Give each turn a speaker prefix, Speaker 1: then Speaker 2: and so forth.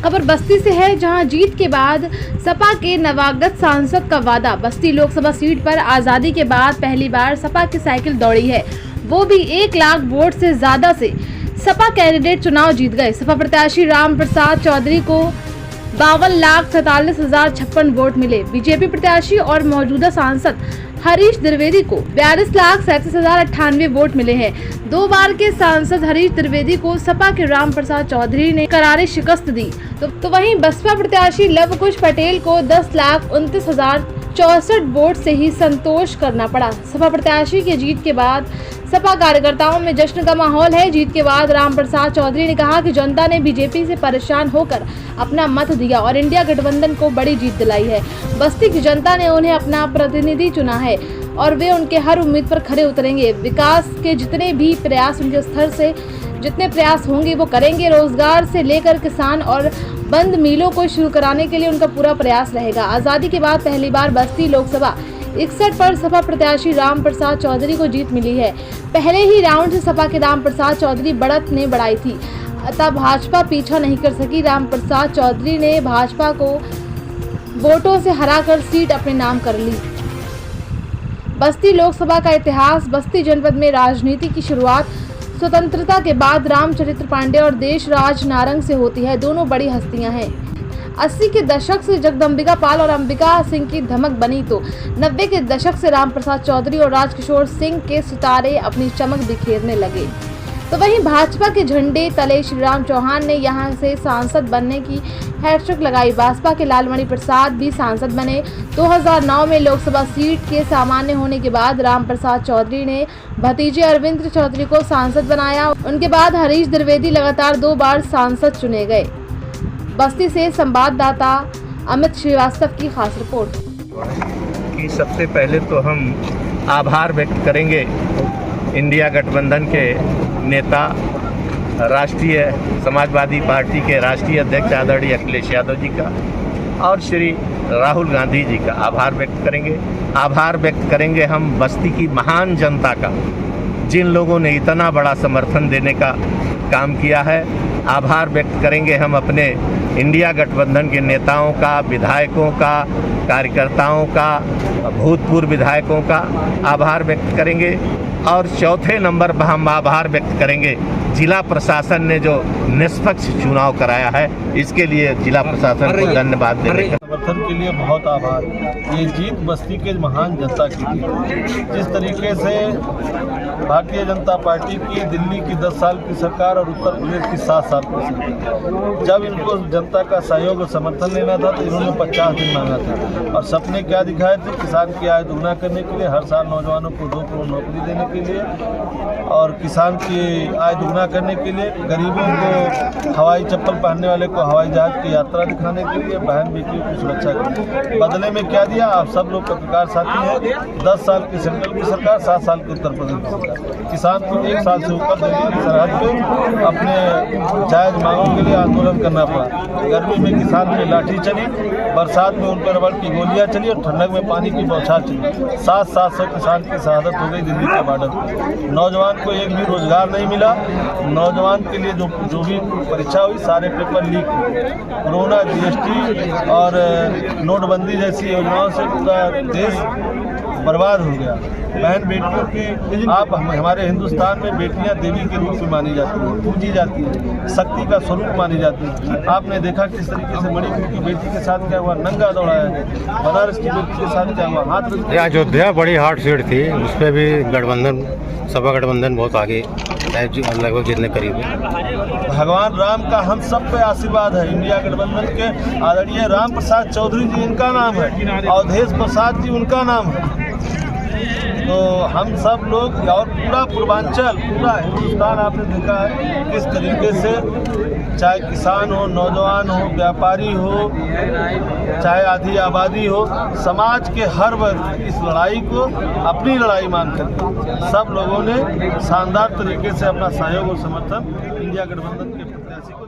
Speaker 1: खबर बस्ती से है, जहां जीत के बाद सपा के नवागत सांसद का वादा। बस्ती लोकसभा सीट पर आजादी के बाद पहली बार सपा की साइकिल दौड़ी है, वो भी 1 लाख वोट से ज्यादा से सपा कैंडिडेट चुनाव जीत गए। सपा प्रत्याशी राम प्रसाद चौधरी को 52,47,056 वोट मिले। बीजेपी प्रत्याशी और मौजूदा सांसद हरीश द्विवेदी को 42,37,098 वोट मिले हैं। 2 बार के सांसद हरीश द्विवेदी को सपा के राम प्रसाद चौधरी ने करारी शिकस्त दी, तो वहीं बसपा प्रत्याशी लव कुश पटेल को 10,29,064 वोट से ही संतोष करना पड़ा। सपा प्रत्याशी के जीत के बाद सपा कार्यकर्ताओं में जश्न का माहौल है। जीत के बाद राम प्रसाद चौधरी ने कहा कि जनता ने बीजेपी से परेशान होकर अपना मत दिया और इंडिया गठबंधन को बड़ी जीत दिलाई है। बस्ती की जनता ने उन्हें अपना प्रतिनिधि चुना है और वे उनके हर उम्मीद पर खरे उतरेंगे। विकास के जितने भी प्रयास उनके स्तर से जितने प्रयास होंगे वो करेंगे। रोजगार से लेकर किसान और बंद मिलों को शुरू कराने के लिए उनका पूरा प्रयास रहेगा। आज़ादी के बाद पहली बार बस्ती लोकसभा 61 पर सपा प्रत्याशी राम प्रसाद चौधरी को जीत मिली है। पहले ही राउंड से सपा के राम प्रसाद चौधरी बढ़त ने बढ़ाई थी, अतः भाजपा पीछा नहीं कर सकी। राम प्रसाद चौधरी ने भाजपा को वोटों से हराकर सीट अपने नाम कर ली। बस्ती लोकसभा का इतिहास। बस्ती जनपद में राजनीति की शुरुआत स्वतंत्रता के बाद रामचरित्र पांडे और देशराज नारंग से होती है। दोनों बड़ी हस्तियां हैं। 80 के दशक से जगदम्बिका पाल और अंबिका सिंह की धमक बनी, तो 90 के दशक से राम प्रसाद चौधरी और राजकिशोर सिंह के सितारे अपनी चमक बिखेरने लगे। तो वहीं भाजपा के झंडे तले शिवराम चौहान ने यहां से सांसद बनने की हैट्रिक लगाई। भाजपा के लालमणि प्रसाद भी सांसद बने। 2009 में लोकसभा सीट के सामान्य होने के बाद राम प्रसाद चौधरी ने भतीजे अरविंद चौधरी को सांसद बनाया। उनके बाद हरीश द्विवेदी लगातार 2 बार सांसद चुने गए। बस्ती से संवाददाता अमित श्रीवास्तव की खास रिपोर्ट।
Speaker 2: कि सबसे पहले तो हम आभार व्यक्त करेंगे इंडिया गठबंधन के नेता, राष्ट्रीय समाजवादी पार्टी के राष्ट्रीय अध्यक्ष आदरणीय अखिलेश यादव जी का और श्री राहुल गांधी जी का आभार व्यक्त करेंगे। आभार व्यक्त करेंगे हम बस्ती की महान जनता का, जिन लोगों ने इतना बड़ा समर्थन देने का काम किया है। आभार व्यक्त करेंगे हम अपने इंडिया गठबंधन के नेताओं का, विधायकों का, कार्यकर्ताओं का, भूतपूर्व विधायकों का आभार व्यक्त करेंगे। और चौथे नंबर पर हम आभार व्यक्त करेंगे जिला प्रशासन ने जो निष्पक्ष चुनाव कराया है, इसके लिए जिला प्रशासन को धन्यवाद देने का।
Speaker 3: समर्थन के लिए बहुत आभार। ये जीत बस्ती के महान जनता की थी। जिस तरीके से भारतीय जनता पार्टी की दिल्ली की 10 साल की सरकार और उत्तर प्रदेश की 7 साल की सरकार, जब इनको जनता का सहयोग और समर्थन लेना था तो इन्होंने 50 दिन मांगा था और सपने क्या दिखाए थे? किसान की आय दोगुना करने के लिए, हर साल नौजवानों को 2 करोड़ नौकरी देने के लिए और किसान की आय दुगना करने के लिए, गरीबों को हवाई चप्पल पहनने वाले को हवाई जहाज की यात्रा दिखाने के लिए, बहन बेटियों की सुरक्षा के लिए। बदले में क्या दिया? आप सब लोग पत्रकार साथी हैं। 10 साल की सेंट्रल की सरकार, 7 साल की उत्तर प्रदेश की सरकार। किसान को 1 साल से ऊपर दिल्ली की सरहद पे अपने जायज मांगों के लिए आंदोलन करना पड़ा। गर्मी में किसान पे लाठी चली, बरसात में उन पर रबड़ की गोलियां चली और ठंडक में पानी की बौछार चली। 700 किसान की शहादत हो गई दिल्ली के बॉर्डर पर। नौजवान को एक भी रोजगार नहीं मिला। नौजवान के लिए जो भी परीक्षा हुई, सारे पेपर लीक हुए। कोरोना, जीएसटी और नोटबंदी जैसी योजनाओं से पूरा देश बर्बाद हो गया। बहन बेटियों की हमारे हिंदुस्तान में बेटियां देवी के रूप में मानी जाती हैं, पूजी जाती हैं, शक्ति का स्वरूप मानी जाती है। आपने देखा किस तरीके से मणिपुर की बेटी के साथ क्या हुआ, नंगा दौड़ाया गया। बनारस की बेटी के साथ क्या हुआ, हाथ।
Speaker 4: अयोध्या बड़ी हार्ड सीट थी, उस पर भी गठबंधन, सपा गठबंधन बहुत आगे, लगभग जितने करीब है।
Speaker 3: भगवान राम का हम सब पे आशीर्वाद है। इंडिया गठबंधन के आदरणीय राम प्रसाद चौधरी जी इनका नाम है, अवधेश प्रसाद जी उनका नाम है। तो हम सब लोग और पूरा पूर्वांचल, पूरा हिंदुस्तान आपने देखा है किस तरीके से, चाहे किसान हो, नौजवान हो, व्यापारी हो, चाहे आधी आबादी हो, समाज के हर वर्ग इस लड़ाई को अपनी लड़ाई मानकर सब लोगों ने शानदार तरीके से अपना सहयोग और समर्थन इंडिया गठबंधन के प्रत्याशी को